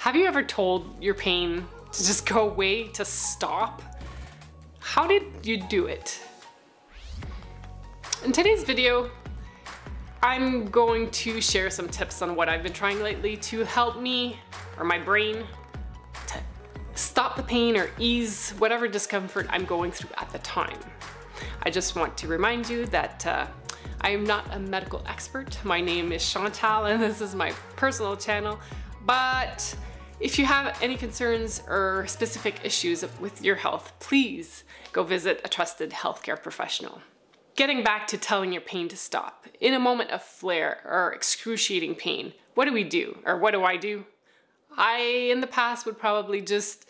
Have you ever told your pain to just go away, to stop? How did you do it? In today's video, I'm going to share some tips on what I've been trying lately to help me, or my brain, to stop the pain or ease whatever discomfort I'm going through at the time. I just want to remind you that I am not a medical expert. My name is Chantal and this is my personal channel, but if you have any concerns or specific issues with your health, please go visit a trusted healthcare professional. Getting back to telling your pain to stop. In a moment of flare or excruciating pain, what do we do? Or what do I do? I, in the past, would probably just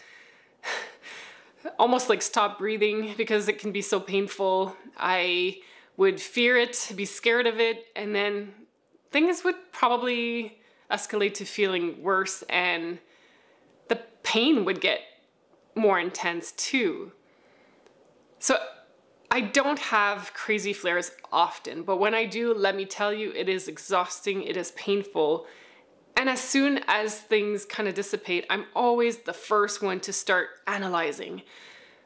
almost like stop breathing because it can be so painful. I would fear it, be scared of it, and then things would probably escalate to feeling worse and the pain would get more intense too. So I don't have crazy flares often, but when I do, let me tell you, it is exhausting, it is painful. And as soon as things kind of dissipate, I'm always the first one to start analyzing.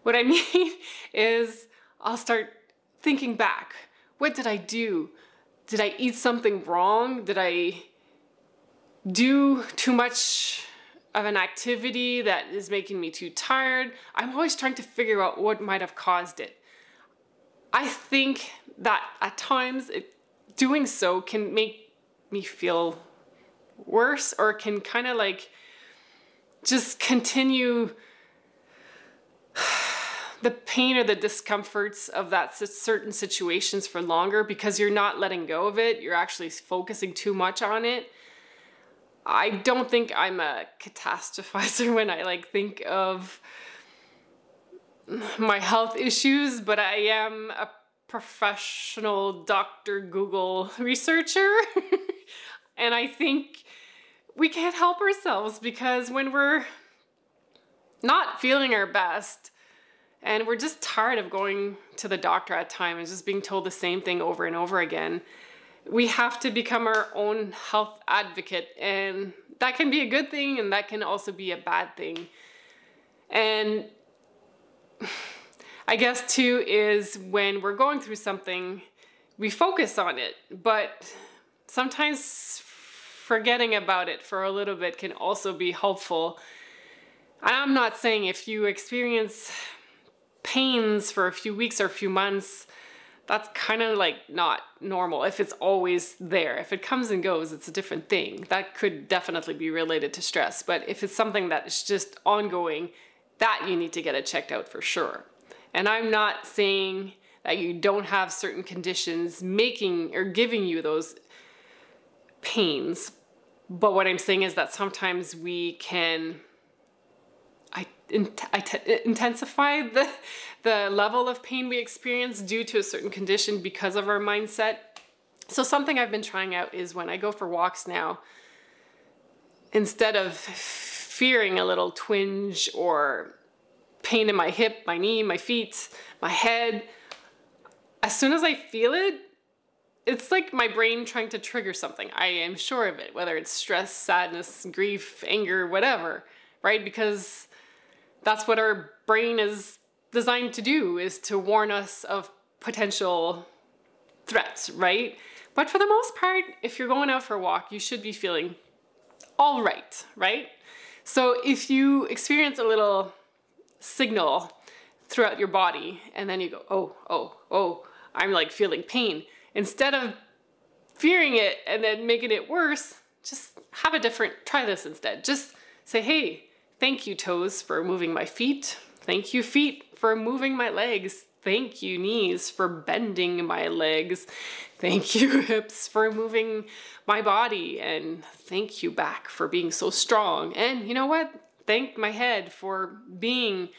What I mean is I'll start thinking back. What did I do? Did I eat something wrong? Did I do too much of an activity that is making me too tired? I'm always trying to figure out what might have caused it. I think that at times doing so can make me feel worse, or can kind of like just continue the pain or the discomforts of that certain situations for longer because you're not letting go of it. You're actually focusing too much on it. I don't think I'm a catastrophizer when I think of my health issues, but I am a professional Dr. Google researcher. And I think we can't help ourselves because when we're not feeling our best and we're just tired of going to the doctor at times and just being told the same thing over and over again, we have to become our own health advocate, and that can be a good thing and that can also be a bad thing. And I guess too is when we're going through something, we focus on it, but sometimes forgetting about it for a little bit can also be helpful. And I'm not saying if you experience pains for a few weeks or a few months, that's kind of not normal. If it's always there, if it comes and goes, it's a different thing. That could definitely be related to stress. But if it's something that is just ongoing, that you need to get it checked out for sure. And I'm not saying that you don't have certain conditions making or giving you those pains. But what I'm saying is that sometimes we can intensify the level of pain we experience due to a certain condition because of our mindset. So something I've been trying out is when I go for walks now, instead of fearing a little twinge or pain in my hip, my knee, my feet, my head, as soon as I feel it, it's like my brain trying to trigger something. I am sure of it, whether it's stress, sadness, grief, anger, whatever, right? Because that's what our brain is designed to do, is to warn us of potential threats, right? But for the most part, if you're going out for a walk, you should be feeling all right, right? So if you experience a little signal throughout your body and then you go, oh, I'm feeling pain, instead of fearing it and then making it worse, just have a try this instead. Just say, hey, thank you, toes, for moving my feet. Thank you, feet, for moving my legs. Thank you, knees, for bending my legs. Thank you, hips, for moving my body. And thank you, back, for being so strong. And you know what? Thank my head for being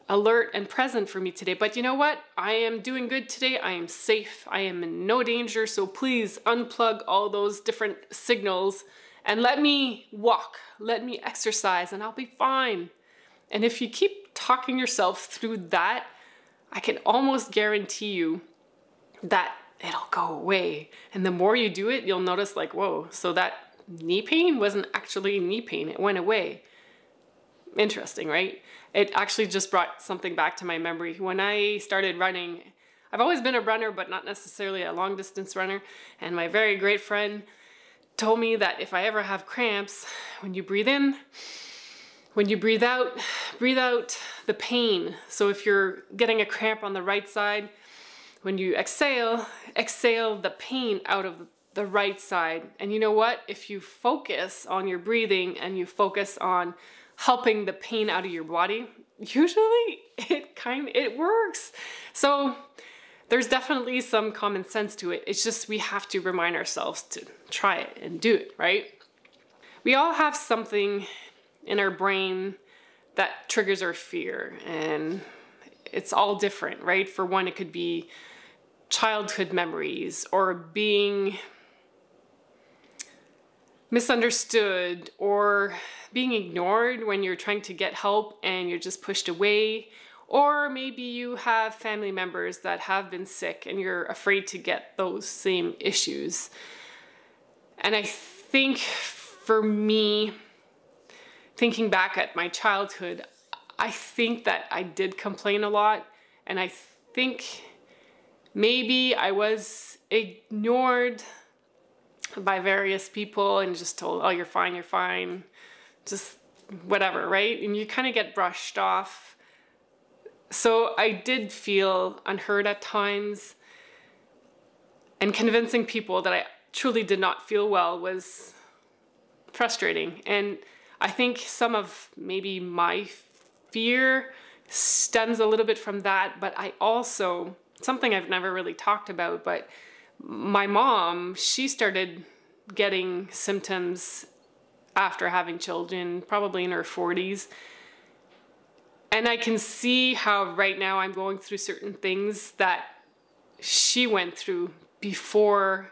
alert and present for me today. But you know what? I am doing good today. I am safe. I am in no danger. So please unplug all those different signals and let me walk. Let me exercise and I'll be fine. And if you keep talking yourself through that, I can almost guarantee you that it'll go away. And the more you do it, you'll notice whoa, so that knee pain wasn't actually knee pain. It went away. Interesting, right? It actually just brought something back to my memory. When I started running, I've always been a runner, but not necessarily a long distance runner. And my very great friend told me that if I ever have cramps, when you breathe in, when you breathe out the pain. So if you're getting a cramp on the right side, when you exhale the pain out of the right side. And you know what? If you focus on your breathing and you focus on helping the pain out of your body, usually it works. So there's definitely some common sense to it. It's just we have to remind ourselves to try it and do it, right? We all have something in our brain that triggers our fear, and it's all different, right? For one, it could be childhood memories or being misunderstood or being ignored when you're trying to get help and you're just pushed away. Or maybe you have family members that have been sick and you're afraid to get those same issues. And I think for me, thinking back at my childhood, I think that I did complain a lot, and I think maybe I was ignored by various people and just told, oh, you're fine, just whatever, right? And you kind of get brushed off. So I did feel unheard at times, and convincing people that I truly did not feel well was frustrating. And I think some of maybe my fear stems a little bit from that, but I also, something I've never really talked about, but my mom, she started getting symptoms after having children, probably in her 40s. And I can see how right now I'm going through certain things that she went through before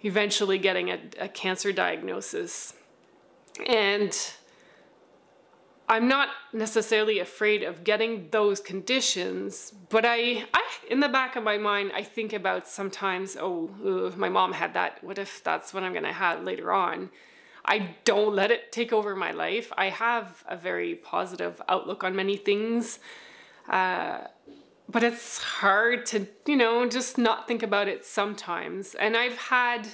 eventually getting a cancer diagnosis. And I'm not necessarily afraid of getting those conditions, but I in the back of my mind, I think about sometimes, my mom had that. What if that's what I'm going to have later on? I don't let it take over my life. I have a very positive outlook on many things, but it's hard to, just not think about it sometimes. And I've had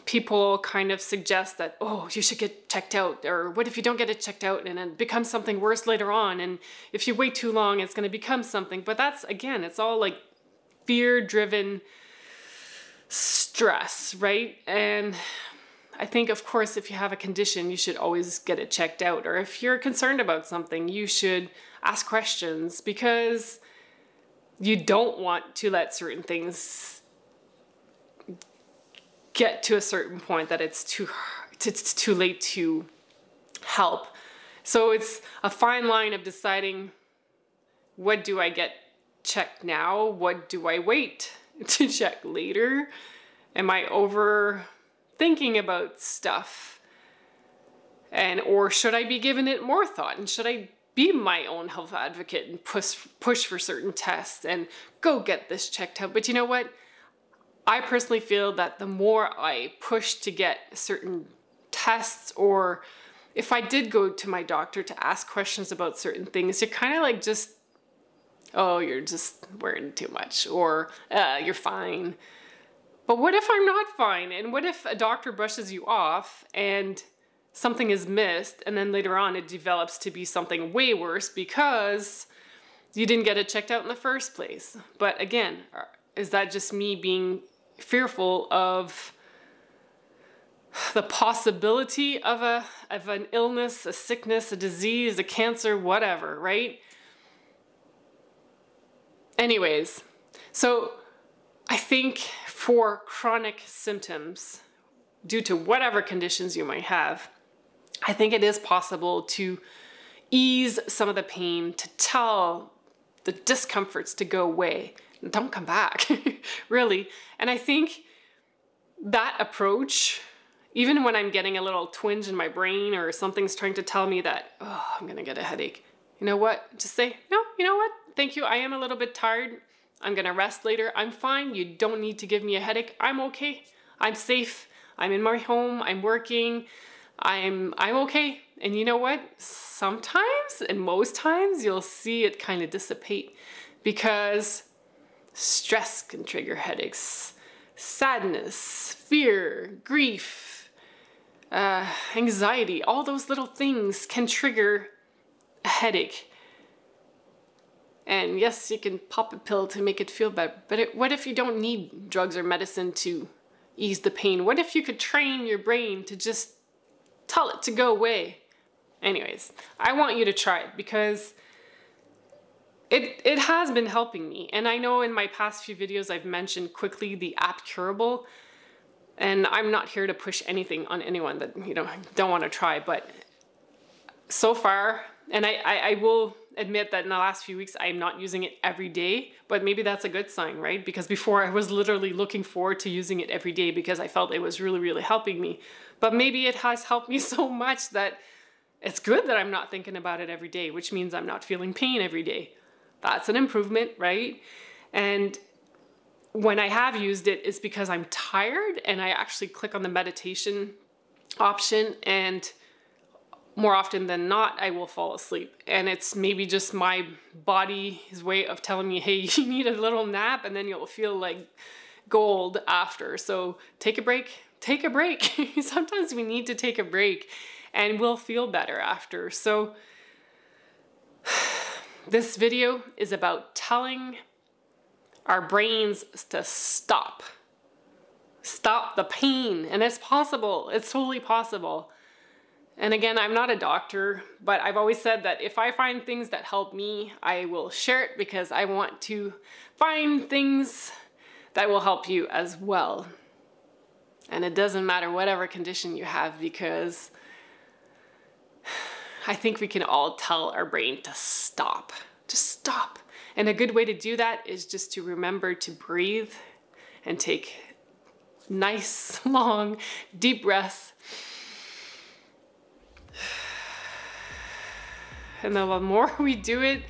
people kind of suggest that, you should get checked out, or what if you don't get it checked out and it becomes something worse later on, and if you wait too long it's going to become something. But that's, again, it's all like fear-driven stress, right? And I think, of course, if you have a condition, you should always get it checked out, or if you're concerned about something, you should ask questions, because you don't want to let certain things get to a certain point that it's too late to help. So it's a fine line of deciding, what do I get checked now? What do I wait to check later? Am I overthinking about stuff? Or should I be giving it more thought? And should I be my own health advocate and push for certain tests and go get this checked out? But you know what? I personally feel that the more I push to get certain tests, or if I did go to my doctor to ask questions about certain things, you're kind of like you're just worrying too much, or you're fine. But what if I'm not fine? And what if a doctor brushes you off and something is missed, and then later on it develops to be something way worse because you didn't get it checked out in the first place? But again, is that just me being fearful of the possibility of an illness, a sickness, a disease, a cancer, whatever, right? Anyways, so I think for chronic symptoms, due to whatever conditions you might have, I think it is possible to ease some of the pain, to tell the discomforts to go away. Don't come back, really. And I think that approach, even when I'm getting a little twinge in my brain or something's trying to tell me that, I'm gonna get a headache, you know what? Just say, no, you know what? Thank you, I am a little bit tired. I'm gonna rest later. I'm fine. You don't need to give me a headache. I'm okay. I'm safe. I'm in my home, I'm working, I'm okay. And you know what? Sometimes, and most times, you'll see it kind of dissipate because stress can trigger headaches, sadness, fear, grief, anxiety, all those little things can trigger a headache. And yes, you can pop a pill to make it feel better, but what if you don't need drugs or medicine to ease the pain? What if you could train your brain to just tell it to go away? Anyways, I want you to try it because it has been helping me. And I know in my past few videos I've mentioned quickly the app Curable, and I'm not here to push anything on anyone that, you know, don't want to try, but so far, and I will admit that in the last few weeks I'm not using it every day, but maybe that's a good sign, right? Because before I was literally looking forward to using it every day because I felt it was really, really helping me. But maybe it has helped me so much that it's good that I'm not thinking about it every day, which means I'm not feeling pain every day. That's an improvement, right? And when I have used it, it's because I'm tired and I actually click on the meditation option, and more often than not, I will fall asleep. And it's maybe just my body's way of telling me, hey, you need a little nap, and then you'll feel like gold after. So take a break, take a break. Sometimes we need to take a break and we'll feel better after. So this video is about telling our brains to stop. Stop the pain. And it's possible. It's totally possible. And again, I'm not a doctor, but I've always said that if I find things that help me, I will share it because I want to find things that will help you as well. And it doesn't matter whatever condition you have, because I think we can all tell our brain to stop. Just stop. And a good way to do that is just to remember to breathe and take nice, long, deep breaths. And the more we do it,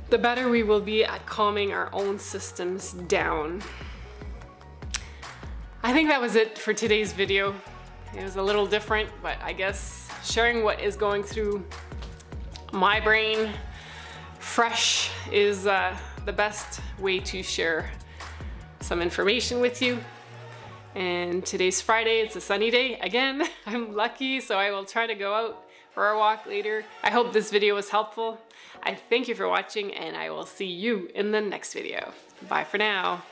the better we will be at calming our own systems down. I think that was it for today's video. It was a little different, but I guess sharing what is going through my brain fresh is the best way to share some information with you. And today's Friday, it's a sunny day. Again, I'm lucky, so I will try to go out for a walk later. I hope this video was helpful. I thank you for watching, and I will see you in the next video. Bye for now.